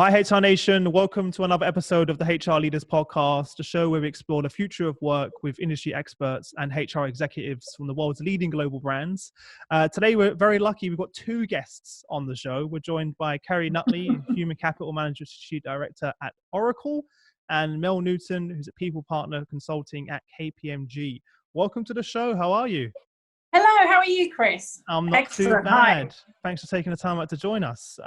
Hi, HR Nation. Welcome to another episode of the HR Leaders Podcast, a show where we explore the future of work with industry experts and HR executives from the world's leading global brands. Today, we're very lucky. We've got two guests on the show. We're joined by Kerry Nutley, Human Capital Manager, Strategic Director at Oracle, and Mel Newton, who's a People Partner Consulting at KPMG. Welcome to the show. How are you? Hello, how are you, Chris? I'm not too bad. Hi. Thanks for taking the time out to join us.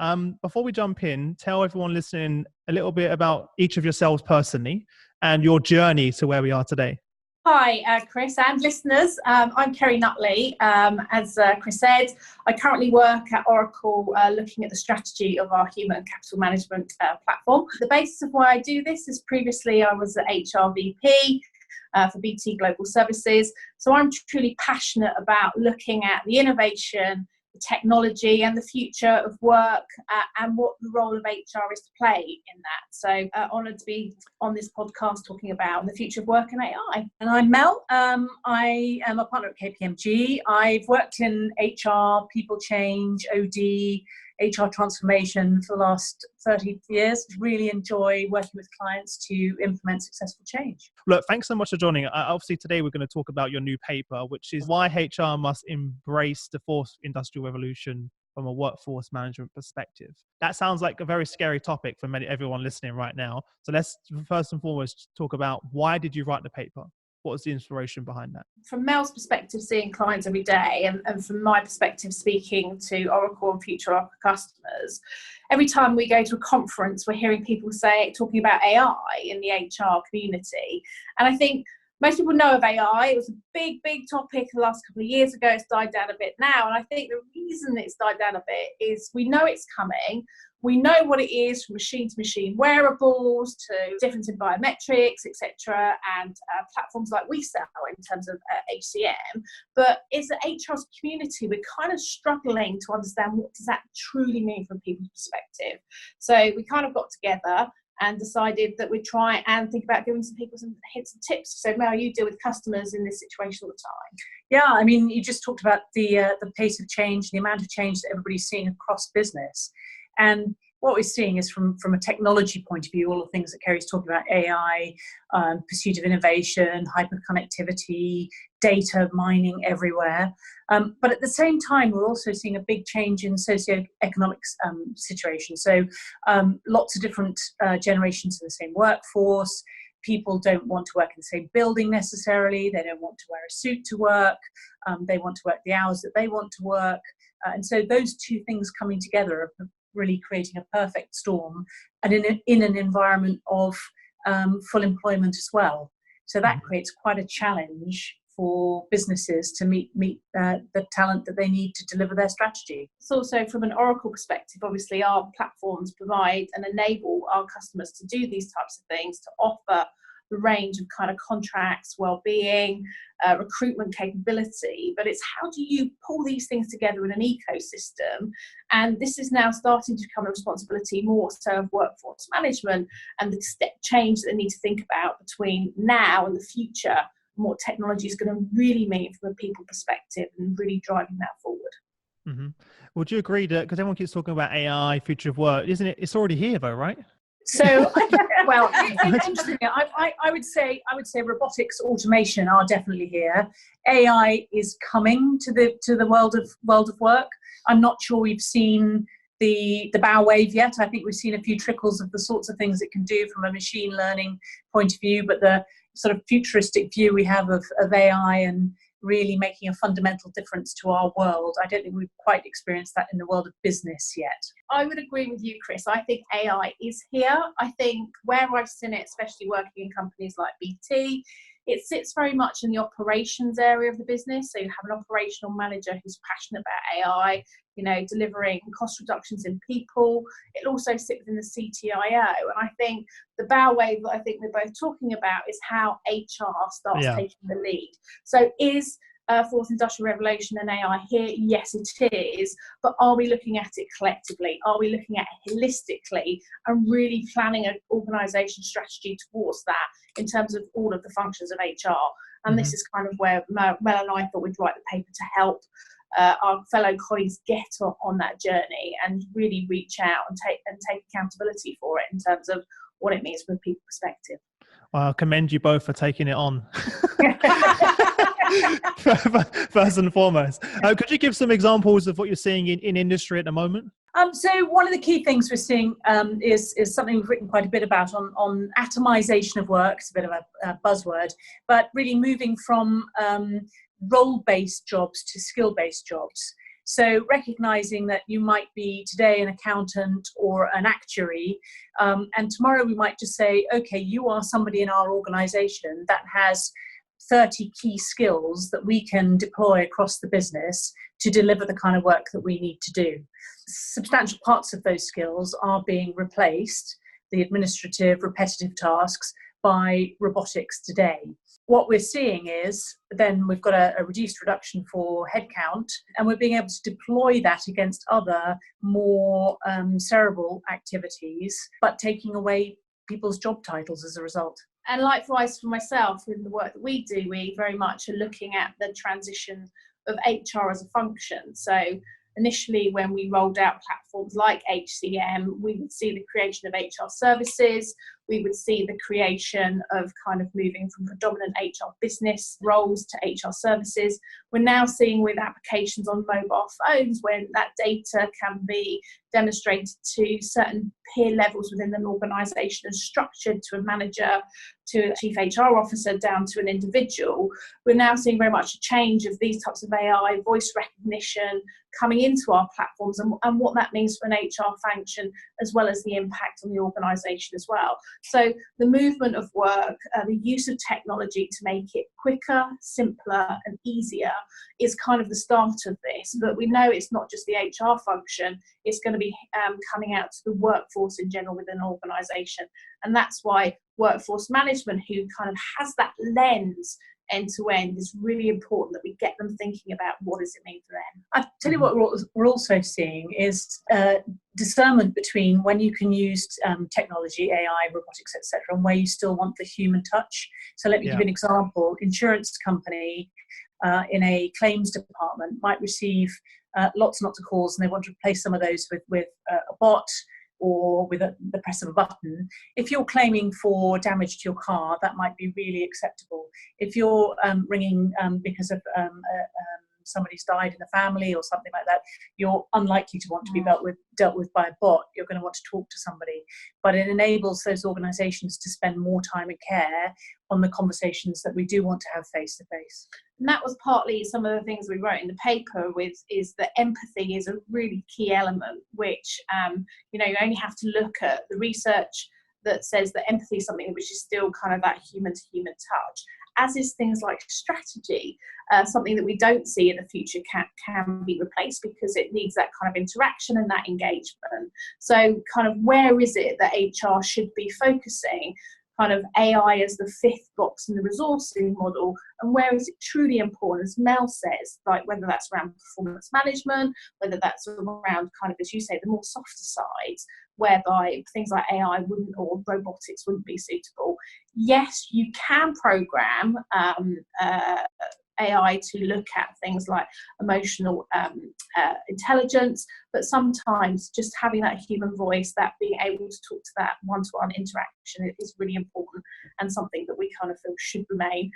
Before we jump in, tell everyone listening a little bit about each of yourselves personally and your journey to where we are today. Hi, Chris and listeners. I'm Kerry Nutley. As Chris said, I currently work at Oracle looking at the strategy of our human capital management platform. The basis of why I do this is previously I was the HR VP for BT Global Services. So I'm truly passionate about looking at the innovation, the technology and the future of work and what the role of HR is to play in that. So honoured to be on this podcast talking about the future of work and AI. And I'm Mel. I am a partner at KPMG. I've worked in HR, people change, OD, HR transformation for the last 30 years. Really enjoy working with clients to implement successful change. Look, thanks so much for joining. Obviously, today we're going to talk about your new paper, which is why HR must embrace the fourth industrial revolution from a workforce management perspective. That sounds like a very scary topic for everyone listening right now. So let's first and foremost talk about why did you write the paper? What was the inspiration behind that? From Mel's perspective, seeing clients every day, and from my perspective, speaking to Oracle and future Oracle customers, every time we go to a conference, we're hearing people talking about AI in the HR community. And I think most people know of AI. It was a big, big topic the last couple of years ago. It's died down a bit now. And I think the reason it's died down a bit is we know it's coming. We know what it is from machine to machine wearables to difference in biometrics, etc., and platforms like we sell in terms of HCM. But as an HR's community, we're kind of struggling to understand what does that truly mean from people's perspective. So we kind of got together and decided that we'd try and think about giving some people some hints and tips. So Mel, you deal with customers in this situation all the time. Yeah, I mean, you just talked about the pace of change, the amount of change that everybody's seeing across business. And what we're seeing is from a technology point of view, all the things that Kerry's talking about, AI, pursuit of innovation, hyperconnectivity, data mining everywhere. But at the same time, we're also seeing a big change in socioeconomic situation. So lots of different generations in the same workforce. People don't want to work in the same building necessarily. They don't want to wear a suit to work. They want to work the hours that they want to work. And so those two things coming together are really creating a perfect storm, and in an environment of full employment as well. So that creates quite a challenge for businesses to meet the talent that they need to deliver their strategy. It's also from an Oracle perspective, obviously our platforms provide and enable our customers to do these types of things, to offer the range of kind of contracts, well-being, recruitment capability, but it's how do you pull these things together in an ecosystem? And this is now starting to become a responsibility more so of workforce management and the step change that they need to think about between now and the future, and what technology is going to really mean from a people perspective and really driving that forward. Mm-hmm. Would you agree that, because everyone keeps talking about AI, future of work, isn't it? It's already here though, right? So, well, it's interesting. I would say robotics, automation are definitely here. AI is coming to the world of work. I'm not sure we've seen the bow wave yet. I think we've seen a few trickles of the sorts of things it can do from a machine learning point of view, but the sort of futuristic view we have of AI and really making a fundamental difference to our world, I don't think we've quite experienced that in the world of business yet. I would agree with you, Chris. I think AI is here. I think where I've seen it, especially working in companies like BT, it sits very much in the operations area of the business. So you have an operational manager who's passionate about AI, delivering cost reductions in people. It also sits within the CTIO. And I think the bow wave that I think we're both talking about is how HR starts taking the lead. So is fourth industrial revolution and AI here? Yes, it is. But are we looking at it collectively? Are we looking at it holistically and really planning an organisation strategy towards that in terms of all of the functions of HR? And this is kind of where Mel and I thought we'd write the paper to help our fellow colleagues get on that journey and really reach out and take accountability for it in terms of what it means from a people perspective. Well, I commend you both for taking it on. First and foremost, could you give some examples of what you're seeing in industry at the moment? So one of the key things we're seeing is something we've written quite a bit about on atomization of work. It's a bit of a buzzword, but really moving from role-based jobs to skill-based jobs. So recognizing that you might be today an accountant or an actuary, and tomorrow we might just say, okay, you are somebody in our organization that has 30 key skills that we can deploy across the business to deliver the kind of work that we need to do. Substantial parts of those skills are being replaced, the administrative, repetitive tasks, by robotics today. What we're seeing is then we've got a reduction for headcount, and we're being able to deploy that against other more cerebral activities, but taking away people's job titles as a result. And likewise for myself, in the work that we do, we very much are looking at the transition of HR as a function. So initially, when we rolled out platforms like HCM, we would see the creation of HR services. We would see the creation of kind of moving from predominant HR business roles to HR services. We're now seeing with applications on mobile phones when that data can be demonstrated to certain peer levels within an organisation and structured to a manager, to a chief HR officer, down to an individual. We're now seeing very much a change of these types of AI, voice recognition coming into our platforms and what that means for an HR function, as well as the impact on the organisation as well. So the movement of work, the use of technology to make it quicker, simpler and easier is kind of the start of this. But we know it's not just the HR function, it's going to be coming out to the workforce in general within an organisation. And that's why workforce management, who kind of has that lens end to end, is really important that we get them thinking about what does it mean for them. I'll tell you what we're also seeing is discernment between when you can use technology, AI, robotics, etc., and where you still want the human touch. So let me give you an example. Insurance company in a claims department might receive lots and lots of calls, and they want to replace some of those with a bot or with the press of a button. If you're claiming for damage to your car, that might be really acceptable. If you're ringing because of somebody's died in the family or something like that, you're unlikely to want to be dealt with by a bot. You're going to want to talk to somebody. But it enables those organisations to spend more time and care on the conversations that we do want to have face to face. And that was partly some of the things we wrote in the paper with, is that empathy is a really key element, which, you only have to look at the research that says that empathy is something which is still kind of that human to human touch, as is things like strategy, something that we don't see in the future can be replaced because it needs that kind of interaction and that engagement. So kind of where is it that HR should be focusing? Kind of AI as the fifth box in the resourcing model, and where is it truly important, as Mel says, like whether that's around performance management, whether that's around kind of, as you say, the more softer sides, whereby things like AI wouldn't, or robotics wouldn't be suitable. Yes, you can program AI to look at things like emotional intelligence, but sometimes just having that human voice, that being able to talk to that one-to-one interaction is really important, and something that we kind of feel should remain.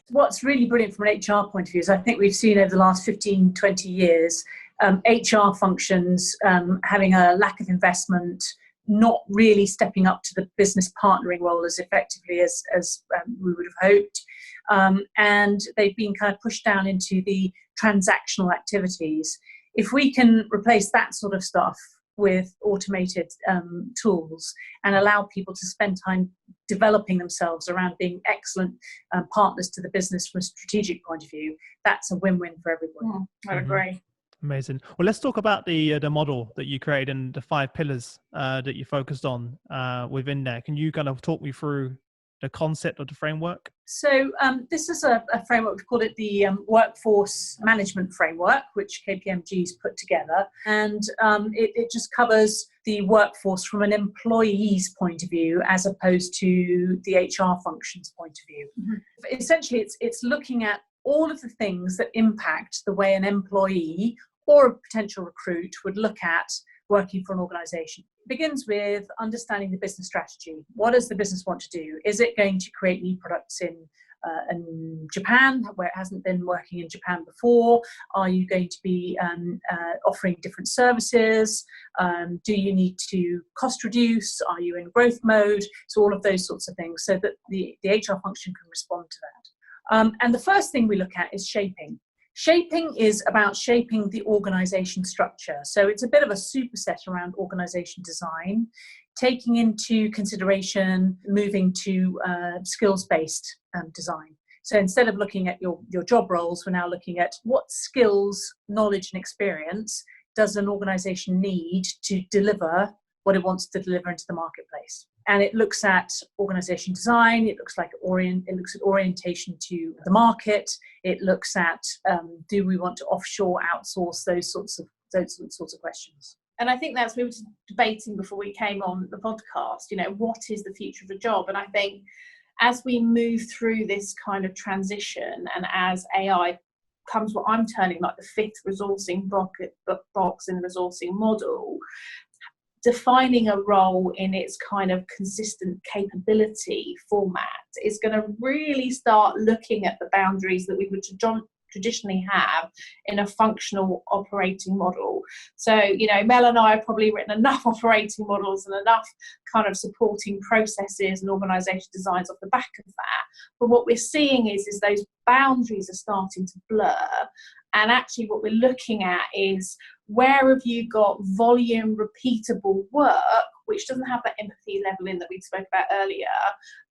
What's really brilliant from an HR point of view is I think we've seen over the last 15, 20 years, HR functions having a lack of investment, not really stepping up to the business partnering role as effectively as we would have hoped. And they've been kind of pushed down into the transactional activities. If we can replace that sort of stuff with automated tools and allow people to spend time developing themselves around being excellent partners to the business from a strategic point of view, that's a win-win for everybody. I agree. Amazing. Well, let's talk about the model that you created and the 5 pillars that you focused on within there. Can you kind of talk me through the concept of the framework? So this is a framework, we've called it the Workforce Management Framework, which KPMG's put together. And it just covers the workforce from an employee's point of view as opposed to the HR function's point of view. Essentially, it's looking at all of the things that impact the way an employee or a potential recruit would look at working for an organisation. It begins with understanding the business strategy. What does the business want to do? Is it going to create new products in Japan, where it hasn't been working in Japan before? Are you going to be offering different services? Do you need to cost reduce? Are you in growth mode? So all of those sorts of things, so that the HR function can respond to that. And the first thing we look at is shaping. Shaping is about shaping the organisation structure. So it's a bit of a superset around organisation design, taking into consideration moving to skills-based design. So instead of looking at your job roles, we're now looking at what skills, knowledge and experience does an organisation need to deliver what it wants to deliver into the marketplace. And it looks at organisation design, it looks at orientation to the market, it looks at do we want to offshore, outsource, those sorts of questions. And I think we were debating before we came on the podcast, what is the future of a job? And I think as we move through this kind of transition, and as AI comes, what I'm terming like the fifth resourcing box in the resourcing model, defining a role in its kind of consistent capability format is going to really start looking at the boundaries that we would traditionally have in a functional operating model. So, Mel and I have probably written enough operating models and enough kind of supporting processes and organisation designs off the back of that. But what we're seeing is those boundaries are starting to blur. And actually what we're looking at is, where have you got volume repeatable work which doesn't have that empathy level in that we spoke about earlier,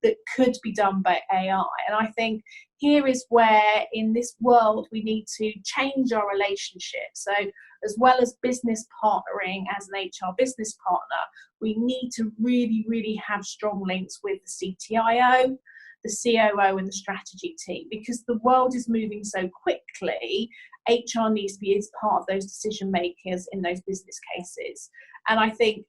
that could be done by AI? And I think here is where in this world we need to change our relationship. So as well as business partnering as an HR business partner, we need to really, really have strong links with the CTIO, the COO and the strategy team, because the world is moving so quickly. HR needs to be as part of those decision makers in those business cases. And I think,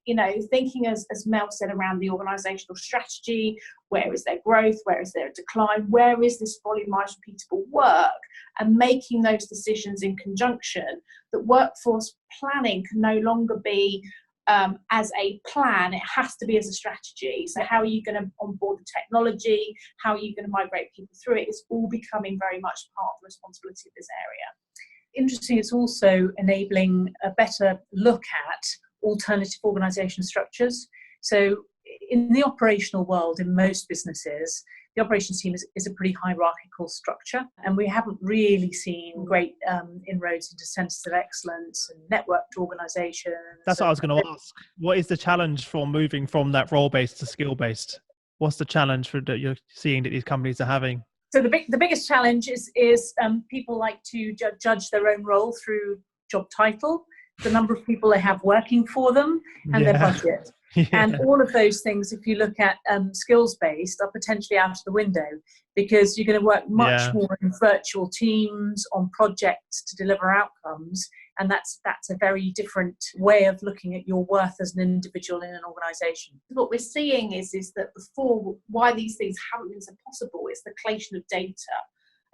thinking as Mel said around the organisational strategy, where is their growth, where is their decline, where is this volumised repeatable work, and making those decisions in conjunction, that workforce planning can no longer be as a plan, it has to be as a strategy. So how are you going to onboard the technology? How are you going to migrate people through it? It's all becoming very much part of the responsibility of this area. Interesting, it's also enabling a better look at alternative organisation structures. So in the operational world, in most businesses, the operations team is a pretty hierarchical structure, and we haven't really seen great inroads into centres of excellence and networked organisations. That's what I was going to ask. What is the challenge for moving from that role-based to skill-based? What's the challenge that you're seeing that these companies are having? So the biggest challenge is people like to judge their own role through job title, the number of people they have working for them, and their budget. Yeah. And all of those things, if you look at skills-based, are potentially out of the window, because you're going to work much more in virtual teams on projects to deliver outcomes, and that's a very different way of looking at your worth as an individual in an organisation. What we're seeing is that before, why these things haven't been so possible is the collation of data.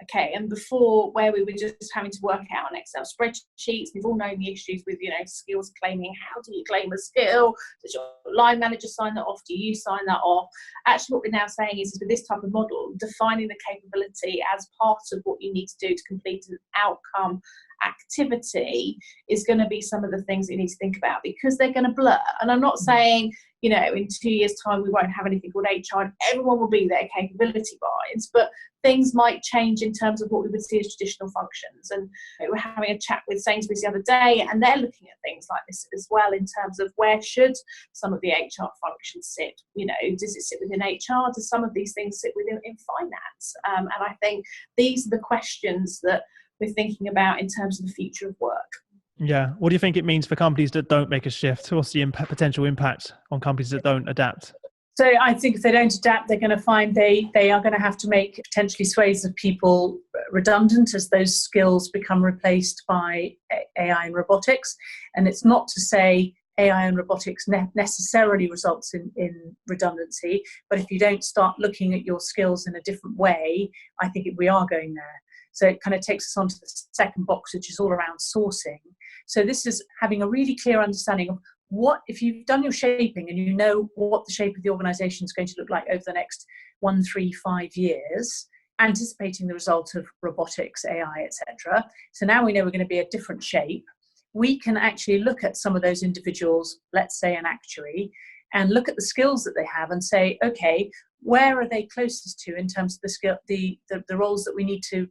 Okay, and before, where we were just having to work out on Excel spreadsheets, we've all known the issues with, skills claiming. How do you claim a skill? Does your line manager sign that off? Do you sign that off? Actually, what we're now saying is with this type of model, defining the capability as part of what you need to do to complete an outcome activity is going to be some of the things that you need to think about, because they're going to blur. And I'm not saying, in 2 years' time, we won't have anything called HR and everyone will be their capability binds, but things might change in terms of what we would see as traditional functions. And we were having a chat with Sainsbury's the other day, and they're looking at things like this as well, in terms of where should some of the HR functions sit. Does it sit within HR? Does some of these things sit within finance? And I think these are the questions that we're thinking about in terms of the future of work. Yeah. What do you think it means for companies that don't make a shift? What's the potential impact on companies that don't adapt? So I think if they don't adapt, they're going to find they are going to have to make potentially swathes of people redundant as those skills become replaced by AI and robotics. And it's not to say AI and robotics necessarily results in redundancy, but if you don't start looking at your skills in a different way, I think we are going there. So it kind of takes us on to the second box, which is all around sourcing. So this is having a really clear understanding of what, if you've done your shaping and you know what the shape of the organisation is going to look like over the next 1, 3, 5 years, anticipating the result of robotics, AI, etc. So now we know we're going to be a different shape. We can actually look at some of those individuals, let's say an actuary, and look at the skills that they have and say, okay, where are they closest to in terms of the skill, the roles that we need to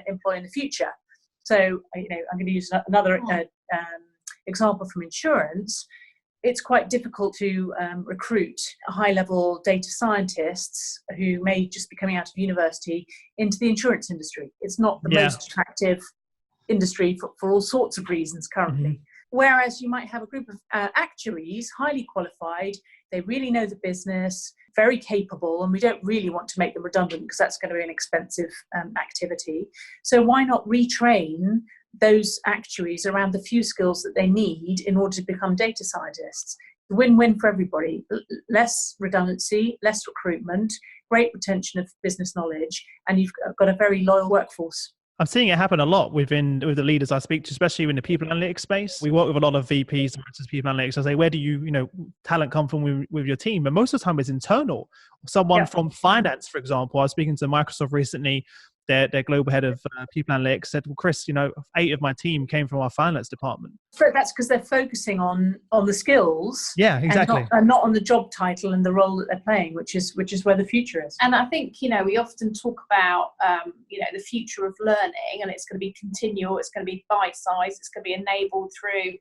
employ in the future? So, I'm going to use another example from insurance. It's quite difficult to recruit high-level data scientists who may just be coming out of university into the insurance industry. It's not the most attractive industry for all sorts of reasons currently. Mm-hmm. Whereas you might have a group of actuaries, highly qualified, they really know the business, very capable, and we don't really want to make them redundant because that's going to be an expensive activity. So why not retrain those actuaries around the few skills that they need in order to become data scientists? Win-win for everybody. Less redundancy, less recruitment, great retention of business knowledge, and you've got a very loyal workforce. I'm seeing it happen a lot with the leaders I speak to, especially in the people analytics space. We work with a lot of VPs, directors of people analytics. I say, where do talent come from with your team? And most of the time it's internal. Someone from finance, for example. I was speaking to Microsoft recently. Their global head of people analytics said, well, Chris, 8 of my team came from our finance department. That's because they're focusing on the skills. Yeah, exactly. And not on the job title and the role that they're playing, which is where the future is. And I think, we often talk about, the future of learning, and it's going to be continual, it's going to be bite-sized, it's going to be enabled through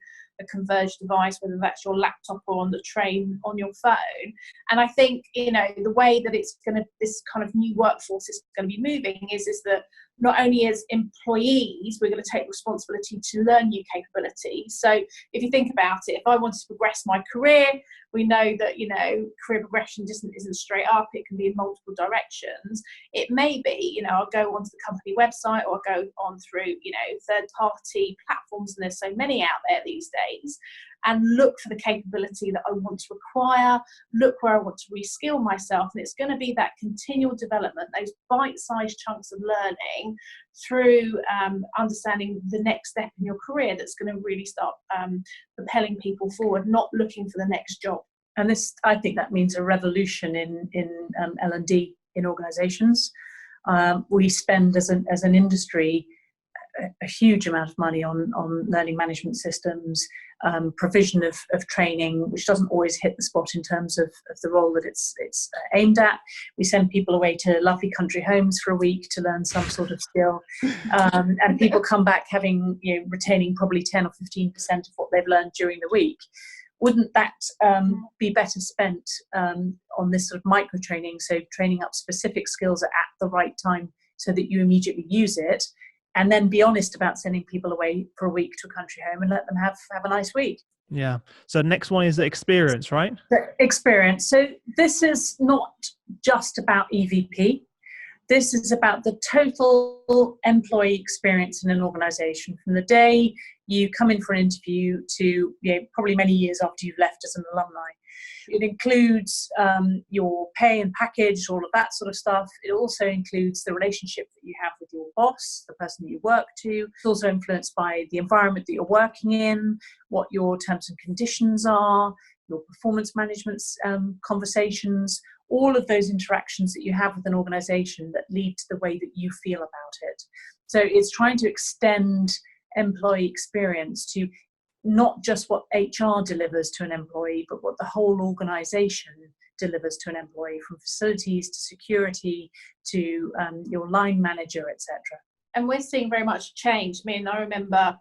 a converged device, whether that's your laptop or on the train on your phone. And I think, the way that this kind of new workforce is going to be moving is that not only as employees, we're going to take responsibility to learn new capabilities. So if you think about it, if I wanted to progress my career, we know that, career progression isn't straight up. It can be in multiple directions. It may be, I'll go onto the company website or I'll go on through, third-party platforms, and there's so many out there these days, and look for the capability that I want to acquire, look where I want to reskill myself. And it's going to be that continual development, those bite-sized chunks of learning through understanding the next step in your career that's going to really start propelling people forward, not looking for the next job. And this, I think that means a revolution in L&D in organizations. We spend as an industry a huge amount of money on learning management systems, provision of training, which doesn't always hit the spot in terms of the role that it's aimed at. We send people away to lovely country homes for a week to learn some sort of skill, and people come back having retaining probably 10 or 15% of what they've learned during the week. Wouldn't that be better spent on this sort of micro training, so training up specific skills at the right time so that you immediately use it? And then be honest about sending people away for a week to a country home and let them have a nice week. Yeah. So next one is the experience, right? The experience. So this is not just about EVP. This is about the total employee experience in an organization, from the day you come in for an interview to probably many years after you've left as an alumni. It includes your pay and package, all of that sort of stuff. It also includes the relationship that you have with your boss, the person that you work to. It's also influenced by the environment that you're working in, what your terms and conditions are, your performance management conversations, all of those interactions that you have with an organization that lead to the way that you feel about it. So it's trying to extend employee experience to not just what HR delivers to an employee, but what the whole organization delivers to an employee, from facilities to security to your line manager, etc. And we're seeing very much change. I remember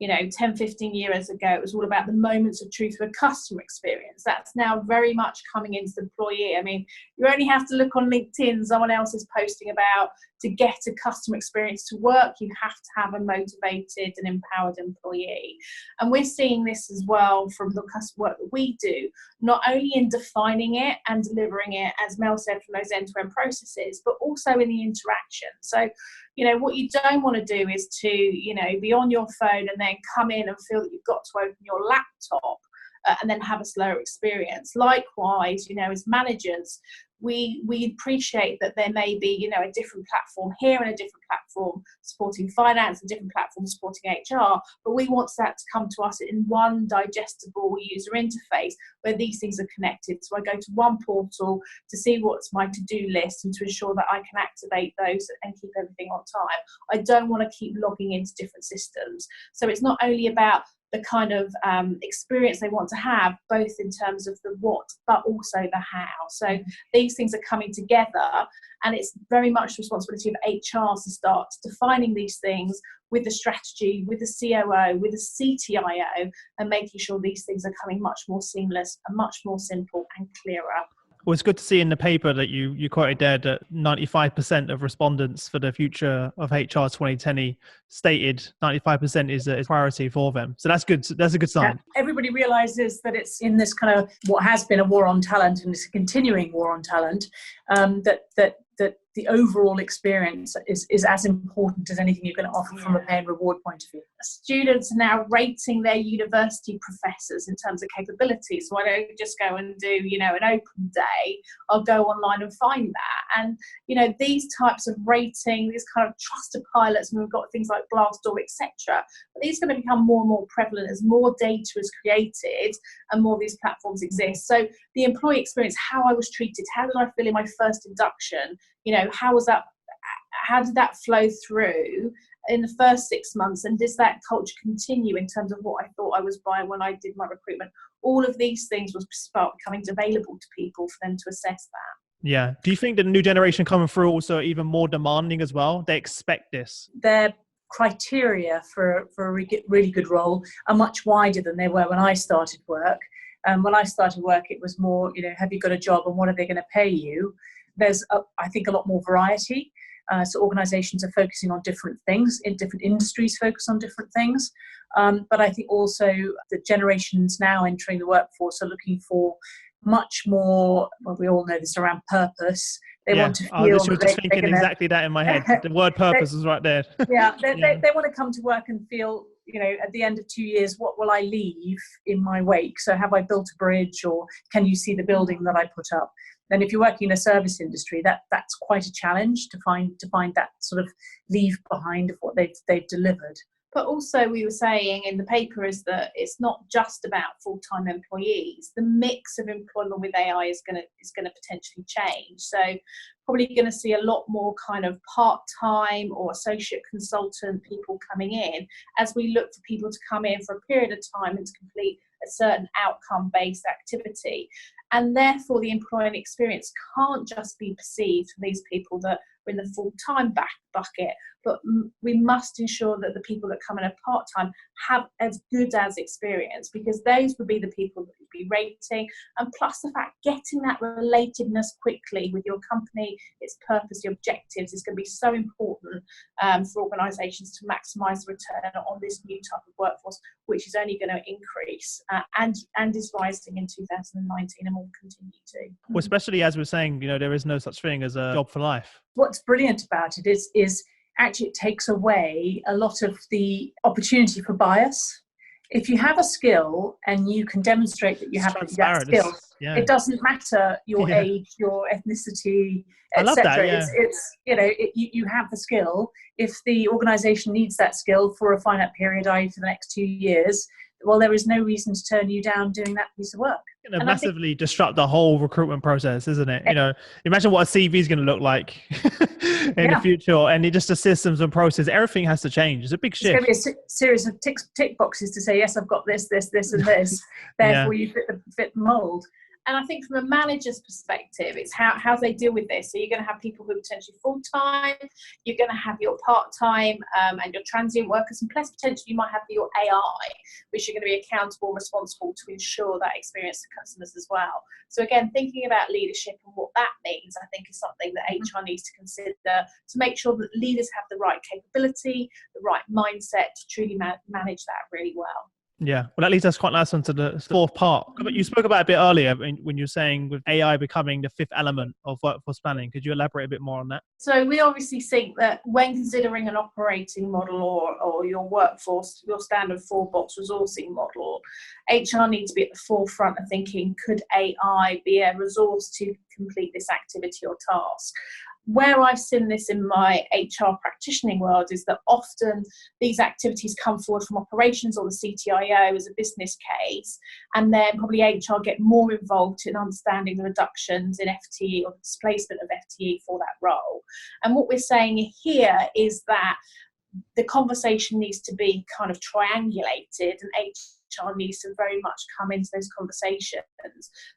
10, 15 years ago, it was all about the moments of truth of a customer experience. That's now very much coming into the employee. You only have to look on LinkedIn, someone else is posting about, to get a customer experience to work, you have to have a motivated and empowered employee. And we're seeing this as well from the customer work that we do, not only in defining it and delivering it, as Mel said, from those end-to-end processes, but also in the interaction. So, what you don't want to do is to, be on your phone and then come in and feel that you've got to open your laptop and then have a slower experience. Likewise, as managers, we appreciate that there may be, you know, a different platform here and a different platform supporting finance, a different platform supporting HR, but we want that to come to us in one digestible user interface where these things are connected. So I go to one portal to see what's my to-do list and to ensure that I can activate those and keep everything on time. I don't want to keep logging into different systems. So it's not only about the kind of experience they want to have, both in terms of the what, but also the how. So these things are coming together, and it's very much the responsibility of HR to start defining these things with the strategy, with the COO, with the CTIO, and making sure these things are coming much more seamless and much more simple and clearer. Well, it's good to see in the paper that you quoted there that 95% of respondents for the future of HR 2020 stated 95% is a priority for them. So that's good. That's a good sign. Everybody realizes that it's in this kind of what has been a war on talent, and it's a continuing war on talent, that the overall experience is as important as anything you're going to offer from a pay and reward point of view. Students are now rating their university professors in terms of capabilities. So I don't just go and do, you know, an open day. I'll go online and find that. And, you know, these types of rating, these kind of trusted pilots, and we've got things like Glassdoor, etc. But these are going to become more and more prevalent as more data is created and more of these platforms exist. So the employee experience, how I was treated, how did I feel in my first induction, you know, how did that flow through in the first 6 months, and does that culture continue in terms of what I thought I was buying when I did my recruitment? All of these things will start becoming available to people for them to assess that. Yeah. Do you think that the new generation coming through also even more demanding as well? They expect this. Their criteria for a really good role are much wider than they were when I started work. When I started work, it was more, you know, have you got a job and what are they going to pay you? There's, I think, a lot more variety. So organizations are focusing on different things, in different industries focus on different things. But I think also the generations now entering the workforce are looking for much more, well, we all know this, around purpose. They want to feel I was just thinking exactly that in my head. The word purpose is right there. They want to come to work and feel, you know, at the end of 2 years, what will I leave in my wake? So have I built a bridge, or can you see the building that I put up? And if you're working in a service industry, that's quite a challenge to find that sort of leave behind of what they've delivered. But also, we were saying in the paper is that it's not just about full-time employees. The mix of employment with AI is going to potentially change. So probably going to see a lot more kind of part-time or associate consultant people coming in as we look for people to come in for a period of time and to complete a certain outcome-based activity. And therefore, the employee experience can't just be perceived for these people that are in the full-time bucket, but we must ensure that the people that come in a part-time have as good as experience, because those would be the people that would be rating. And plus the fact, getting that relatedness quickly with your company, its purpose, your objectives, is going to be so important for organisations to maximise the return on this new type of workforce, which is only going to increase and is rising in 2019 and will continue to. Well, especially as we're saying, you know, there is no such thing as a job for life. What's brilliant about it is actually it takes away a lot of the opportunity for bias. If you have a skill and you can demonstrate that you have that skill, it doesn't matter your age, your ethnicity, etc. It's you know, you have the skill. If the organisation needs that skill for a finite period, i.e. for the next 2 years, well, there is no reason to turn you down doing that piece of work. Going to massively disrupt the whole recruitment process, isn't it? You know, imagine what a CV is going to look like in the future, and just the systems and process, everything has to change. It's a big shift. It's going to be a series of tick boxes to say, yes, I've got this, and this. Therefore, you fit the mold. And I think from a manager's perspective, it's how they deal with this. So you're going to have people who are potentially full-time, you're going to have your part-time and your transient workers, and plus potentially you might have your AI, which are going to be accountable and responsible to ensure that experience to customers as well. So again, thinking about leadership and what that means, I think is something that HR needs to consider to make sure that leaders have the right capability, the right mindset to truly manage that really well. Yeah, well, that leads us quite nice onto the fourth part. But you spoke about it a bit earlier when you were saying with AI becoming the fifth element of workforce planning. Could you elaborate a bit more on that? So we obviously think that when considering an operating model or your workforce, your standard 4-box resourcing model, HR needs to be at the forefront of thinking, could AI be a resource to complete this activity or task? Where I've seen this in my HR practitioning world is that often these activities come forward from operations or the CTIO as a business case, and then probably HR get more involved in understanding the reductions in FTE or the displacement of FTE for that role. And what we're saying here is that the conversation needs to be kind of triangulated, and HR needs to very much come into those conversations.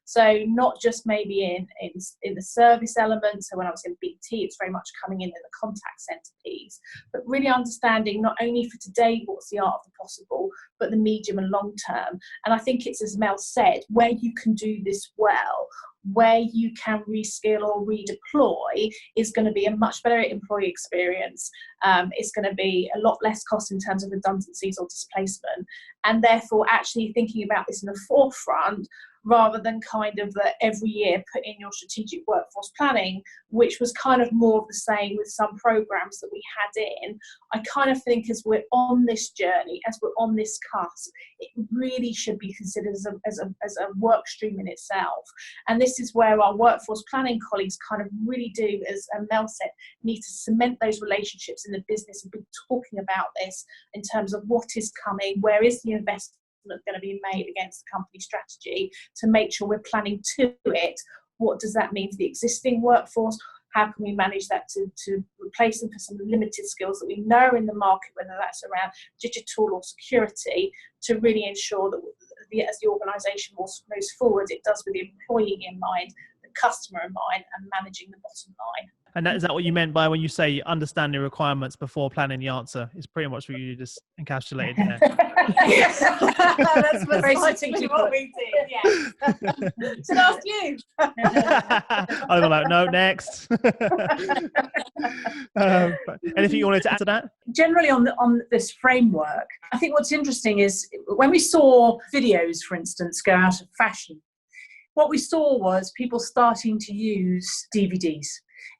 So not just maybe in the service element. So when I was in BT, it's very much coming in the contact centre piece, but really understanding not only for today what's the art of the possible, but the medium and long term. And I think it's, as Mel said, where you can do this well, where you can reskill or redeploy is going to be a much better employee experience. It's going to be a lot less cost in terms of redundancies or displacement, and therefore actually thinking about this in the forefront rather than kind of every year put in your strategic workforce planning, which was kind of more of the same with some programs that we had in. I kind of think as we're on this journey, as we're on this cusp, it really should be considered as a work stream in itself. And this is where our workforce planning colleagues kind of really do, as Mel said, need to cement those relationships in the business and be talking about this in terms of what is coming, where is the investment going to be made against the company strategy to make sure we're planning to it. What does that mean for the existing workforce? How can we manage that to replace them for some limited skills that we know are in the market, whether that's around digital or security, to really ensure that as the organisation moves forward, it does with the employee in mind, the customer in mind, and managing the bottom line. And is that what you meant by when you say understanding requirements before planning the answer? It's pretty much what you just encapsulated there. That's precisely what we did, yes. Should ask you. I was like, no, next. Anything you wanted to add to that? Generally on this framework, I think what's interesting is when we saw videos, for instance, go out of fashion, what we saw was people starting to use DVDs.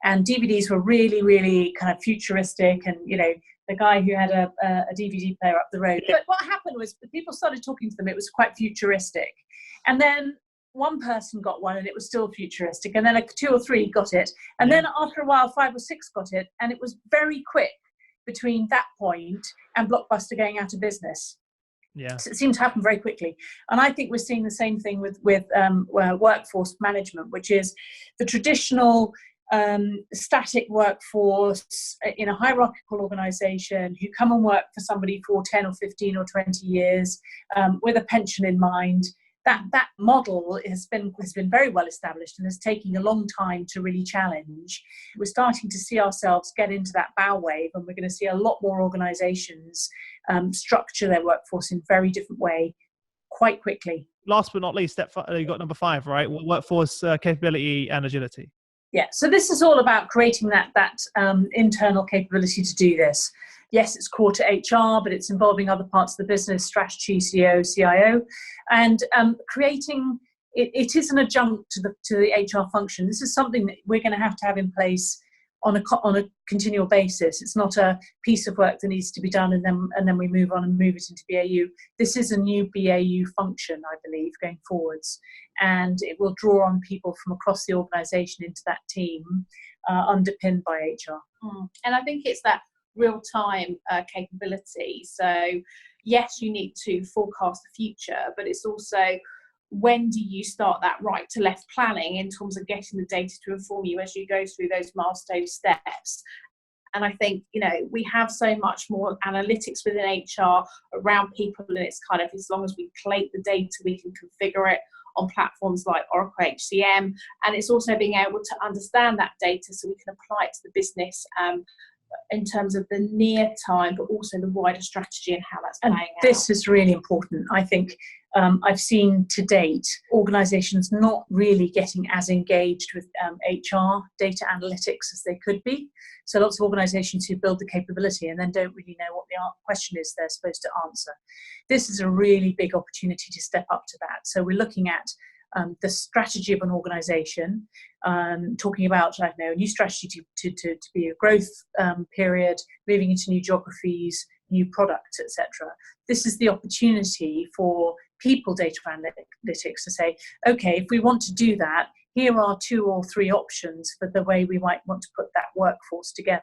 And DVDs were really, really kind of futuristic, and the guy who had a DVD player up the road. But what happened was people started talking to them. It was quite futuristic, and then one person got one, and it was still futuristic, and then 2 or 3 got it, and then after a while 5 or 6 got it, and it was very quick between that point and Blockbuster going out of business. Yeah, so it seemed to happen very quickly, and I think we're seeing the same thing with workforce management, which is the traditional static workforce in a hierarchical organisation who come and work for somebody for 10 or 15 or 20 years with a pension in mind. That model has been very well established and is taking a long time to really challenge. We're starting to see ourselves get into that bow wave, and we're going to see a lot more organisations structure their workforce in a very different way quite quickly. Last but not least, you got number 5, right? Workforce capability and agility. Yeah, so this is all about creating that internal capability to do this. Yes, it's core to HR, but it's involving other parts of the business, strategy, CEO, CIO, and creating. It is an adjunct to the HR function. This is something that we're going to have in place on a continual basis. It's not a piece of work that needs to be done and then we move on and move it into BAU. This is a new BAU function, I believe, going forwards, and it will draw on people from across the organisation into that team, underpinned by HR. And I think it's that real-time capability. So yes, you need to forecast the future, but it's also, when do you start that right to left planning in terms of getting the data to inform you as you go through those milestone steps? And I think, we have so much more analytics within HR around people, and it's kind of, as long as we collate the data, we can configure it on platforms like Oracle HCM. And it's also being able to understand that data so we can apply it to the business in terms of the near time, but also the wider strategy and how that's playing out. This is really important. I think I've seen to date organisations not really getting as engaged with HR data analytics as they could be. So lots of organisations who build the capability and then don't really know what the question is they're supposed to answer. This is a really big opportunity to step up to that. So we're looking at the strategy of an organisation, talking about, I don't know, a new strategy to be a growth period, moving into new geographies, new products, etc. This is the opportunity for people data analytics to say, okay, if we want to do that, here are 2 or 3 options for the way we might want to put that workforce together,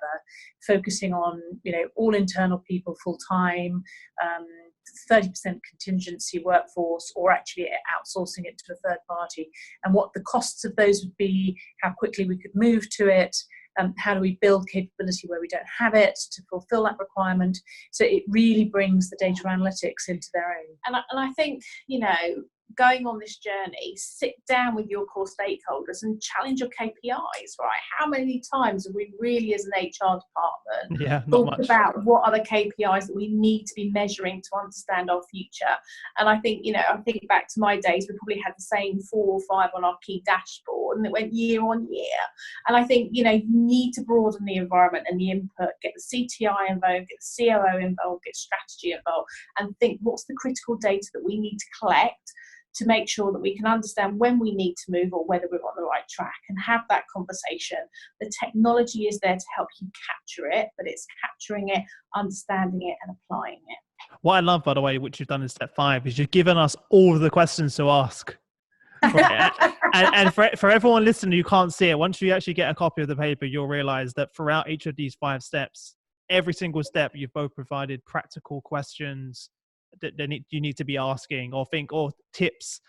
focusing on, all internal people full time, 30% contingency workforce, or actually outsourcing it to a third party, and what the costs of those would be, how quickly we could move to it, how do we build capability where we don't have it to fulfill that requirement. So it really brings the data analytics into their own. And I think, going on this journey, sit down with your core stakeholders and challenge your KPIs, right? How many times have we really, as an HR department, thought about what are the KPIs that we need to be measuring to understand our future? And I think, I think back to my days, we probably had the same 4 or 5 on our key dashboard, and it went year on year. And I think, you need to broaden the environment and the input, get the CTI involved, get the COO involved, get strategy involved, and think what's the critical data that we need to collect to make sure that we can understand when we need to move or whether we're on the right track, and have that conversation. The technology is there to help you capture it, but it's capturing it, understanding it, and applying it. What I love, by the way, which you've done in step 5, is you've given us all of the questions to ask. and for everyone listening who can't see it, once you actually get a copy of the paper, you'll realize that throughout each of these 5 steps, every single step, you've both provided practical questions that you need to be asking, or tips.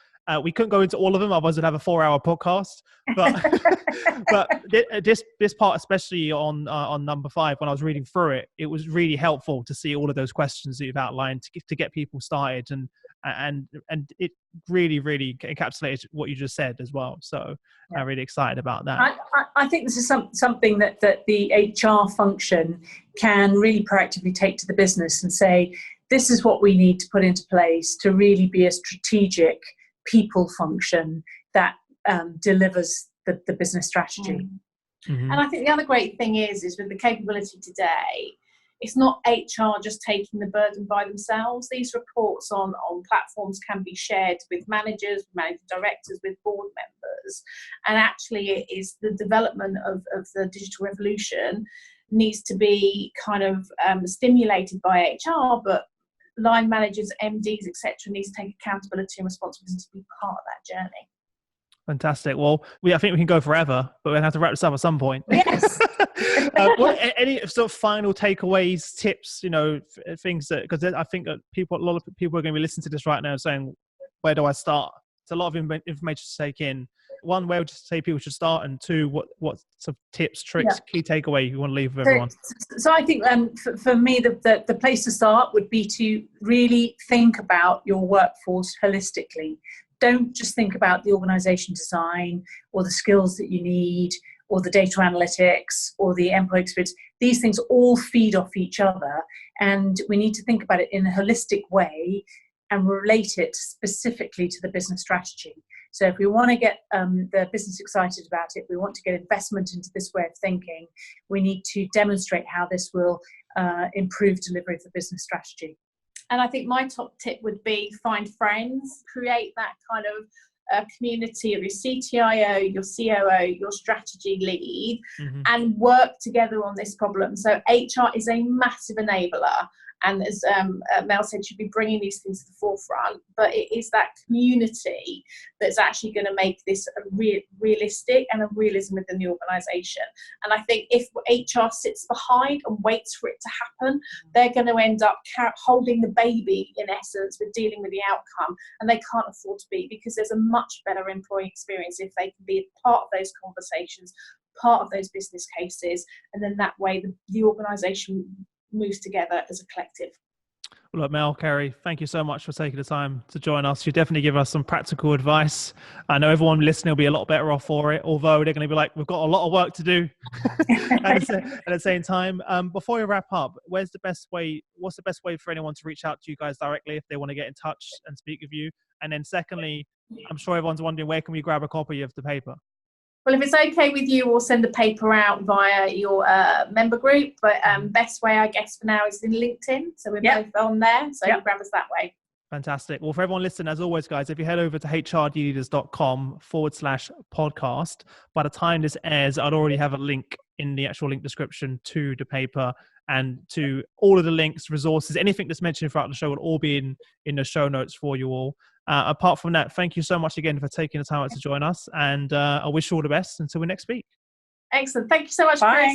We couldn't go into all of them, otherwise we'd have a 4-hour podcast. But this part, especially on number 5, when I was reading through it, it was really helpful to see all of those questions that you've outlined to get people started, and it really encapsulated what you just said as well. So I'm really excited about that. I think this is something that the HR function can really proactively take to the business and say, this is what we need to put into place to really be a strategic people function that delivers the business strategy. Mm-hmm. And I think the other great thing is with the capability today, it's not HR just taking the burden by themselves. These reports on platforms can be shared with managers, managing directors, with board members. And actually it is the development of the digital revolution needs to be kind of stimulated by HR, but line managers, MDs, etc., needs to take accountability and responsibility to be part of that journey. Fantastic. Well, I think we can go forever, but we'll have to wrap this up at some point. Yes. Any sort of final takeaways, tips, things that, because I think that a lot of people are going to be listening to this right now saying, where do I start? It's a lot of information to take in. 1, where would you say people should start? And 2, what sort of tips, tricks, key takeaway you want to leave with everyone? So I think for me, the place to start would be to really think about your workforce holistically. Don't just think about the organisation design or the skills that you need or the data analytics or the employee experience. These things all feed off each other, and we need to think about it in a holistic way and relate it specifically to the business strategy. So if we want to get the business excited about it, we want to get investment into this way of thinking, we need to demonstrate how this will improve delivery of the business strategy. And I think my top tip would be find friends, create that kind of community of your CTIO, your COO, your strategy lead, and work together on this problem. So HR is a massive enabler. And as Mel said, should be bringing these things to the forefront. But it is that community that's actually going to make this a realistic and a realism within the organisation. And I think if HR sits behind and waits for it to happen, they're going to end up holding the baby, in essence, with dealing with the outcome. And they can't afford to be, because there's a much better employee experience if they can be a part of those conversations, part of those business cases. And then that way the organisation moves together as a collective. Well, look, Mel, Kerry, thank you so much for taking the time to join us. You definitely give us some practical advice. I know everyone listening will be a lot better off for it, although they're going to be like, we've got a lot of work to do at the same time. Before we wrap up, what's the best way for anyone to reach out to you guys directly if they want to get in touch and speak with you? And then secondly, I'm sure everyone's wondering, where can we grab a copy of the paper? Well, if it's okay with you, we'll send the paper out via your member group. But best way, I guess, for now is in LinkedIn. So we're both on there. So grab us that way. Fantastic. Well, for everyone listening, as always, guys, if you head over to hrdleaders.com/podcast, by the time this airs, I'd already have a link in the actual link description to the paper and to all of the links, resources, anything that's mentioned throughout the show will all be in the show notes for you all. Apart from that, thank you so much again for taking the time out to join us, and I wish you all the best until we next speak. Excellent. Thank you so much, Bye. Chris.